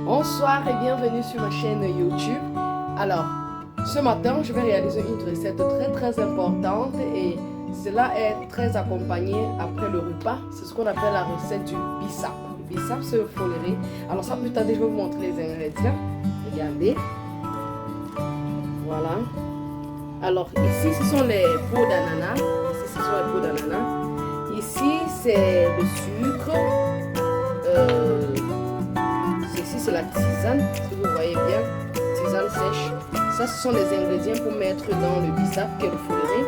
Bonsoir et bienvenue sur ma chaîne YouTube. Alors, ce matin, je vais réaliser une recette très importante et cela est très accompagné après le repas. C'est ce qu'on appelle la recette du bissap. Le bissap, c'est le foléré. Alors, sans plus tarder, je vais vous montrer les ingrédients. Regardez. Voilà. Alors, ici, ce sont les peaux d'ananas. Ici, ce sont les peaux d'ananas. Ici, c'est le sucre. Ici, c'est la tisane, si vous voyez bien, tisane sèche. Ça, ce sont les ingrédients pour mettre dans le bissap, qui est le foléré.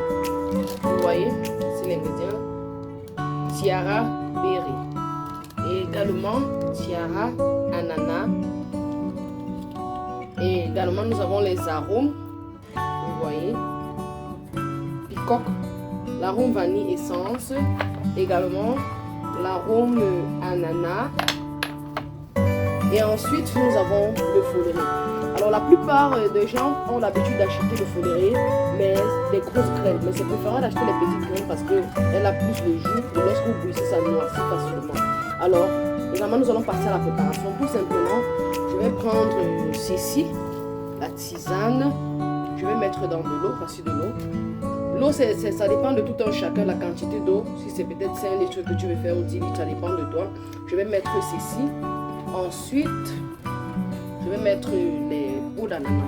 Vous voyez, c'est l'ingrédient. Tiara berry. Et également, tiara ananas. Et également, nous avons les arômes. Vous voyez. Picoque, l'arôme vanille essence. Également, l'arôme ananas. Et ensuite, nous avons le foléré. Alors, la plupart des gens ont l'habitude d'acheter le foléré, mais des grosses graines. Mais c'est préférable d'acheter les petites graines parce qu'elle a plus de jus. Et lorsque vous bouillissez, ça noircit facilement. Alors, également, nous allons passer à la préparation. Tout simplement, je vais prendre ceci, la tisane. Je vais mettre dans de l'eau, voici de l'eau. L'eau, ça dépend de tout un chacun, la quantité d'eau. Si c'est peut-être 5 litres que tu veux faire ou 10 litres, ça dépend de toi. Je vais mettre ceci. Ensuite, je vais mettre les peaux d'ananas.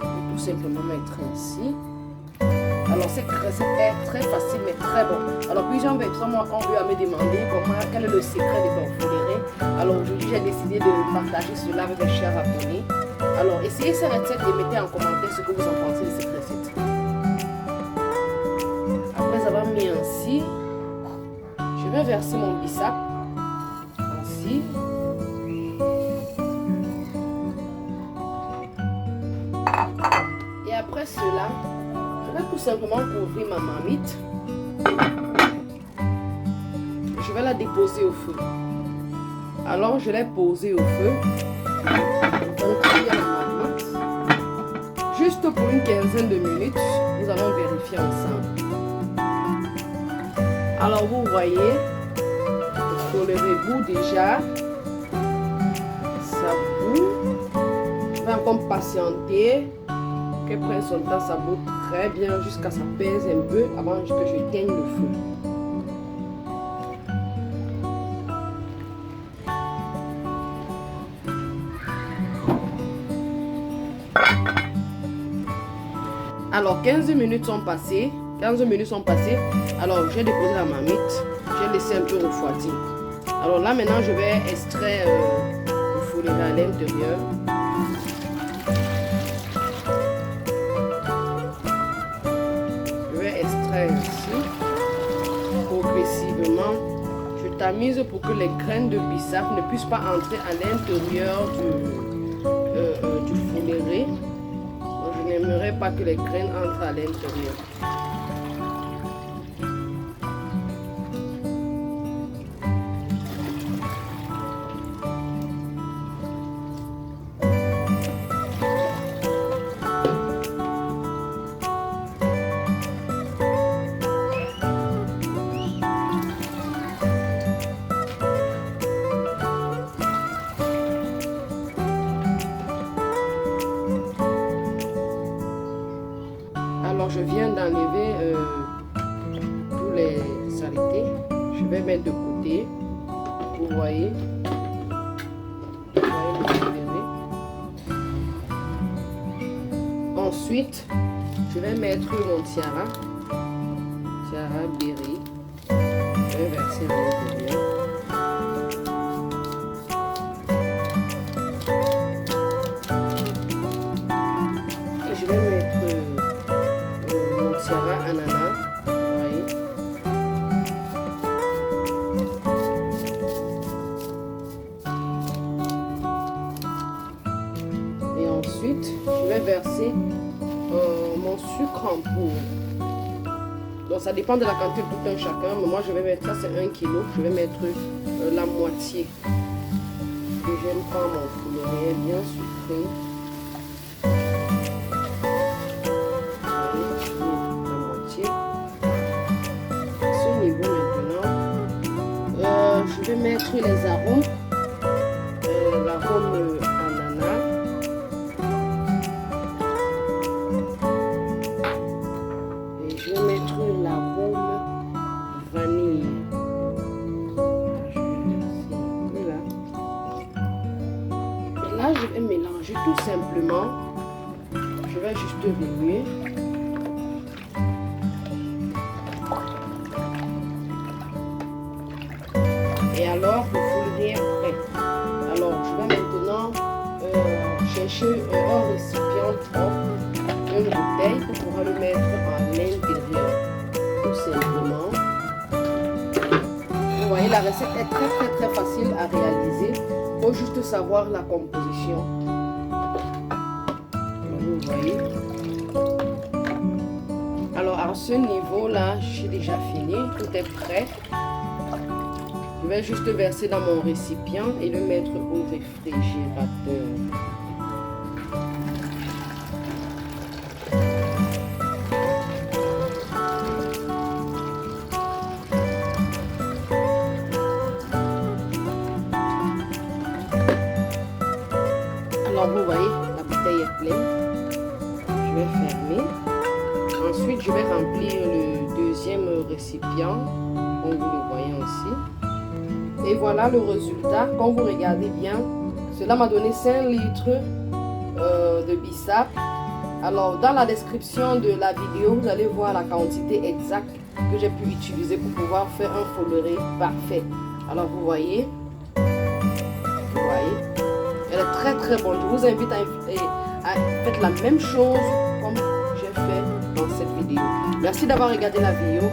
Tout simplement mettre ainsi. Alors, cette recette est très facile mais très bon. Alors, plusieurs personnes ont eu à me demander quel est le secret de ton foléré. Alors, aujourd'hui, j'ai décidé de partager cela avec les chers abonnés. Alors, essayez cette recette et mettez en commentaire ce que vous en pensez de cette recette. Après avoir mis ainsi, je vais verser mon bissap. Et après cela, je vais tout simplement couvrir ma marmite. Je vais la déposer au feu. Alors je l'ai posée au feu. Donc il y a la marmite. Juste pour une quinzaine de minutes, nous allons vérifier ensemble. Alors vous voyez, le foléré bout déjà. Ça bout. Je vais encore patienter. Qu'elle prenne son temps, ça bout très bien jusqu'à ce que ça pèse un peu avant que je éteigne le feu. Alors 15 minutes sont passées. Alors j'ai déposé la marmite. J'ai laissé un peu refroidir. Alors là maintenant je vais extraire le foléré à l'intérieur. Ainsi, progressivement, je tamise pour que les graines de bissap ne puissent pas entrer à l'intérieur du foléré. Donc, je n'aimerais pas que les graines entrent à l'intérieur. Alors je viens d'enlever tous les saletés. Je vais mettre de côté. Vous voyez. Le foléré. Ensuite, je vais mettre mon tiara berry. Je vais verser à l'intérieur. Et je vais mettre tiara ananas, vous voyez. Et ensuite, je vais verser mon sucre en poudre. Donc ça dépend de la quantité de tout un chacun, mais moi je vais mettre ça, c'est 1 kg. Je vais mettre la moitié. J'aime pas mon foléré bien sucré. Je vais mettre les arômes. là, je vais mélanger tout simplement. Je vais juste remuer. Et alors, le fourré est prêt. Alors, je vais maintenant chercher un récipient propre, une bouteille pour pouvoir le mettre à l'intérieur. Tout simplement. Vous voyez, la recette est très facile à réaliser. Il faut juste savoir la composition. Vous voyez. Alors, à ce niveau-là, j'ai déjà fini. Tout est prêt. Je vais juste verser dans mon récipient et le mettre au réfrigérateur. Alors vous voyez, la bouteille est pleine. Je vais fermer. Ensuite, je vais remplir le deuxième récipient, comme vous le voyez aussi. Et voilà le résultat. Quand vous regardez bien, cela m'a donné 5 litres de bissap. Alors, dans la description de la vidéo, vous allez voir la quantité exacte que j'ai pu utiliser pour pouvoir faire un folleré parfait. Alors, vous voyez, elle est très bonne. Je vous invite à faire la même chose comme j'ai fait dans cette vidéo. Merci d'avoir regardé la vidéo.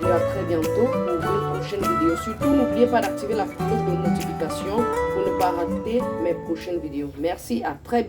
À très bientôt pour une prochaine vidéo. Surtout, n'oubliez pas d'activer la cloche de notification pour ne pas rater mes prochaines vidéos. Merci, à très bientôt.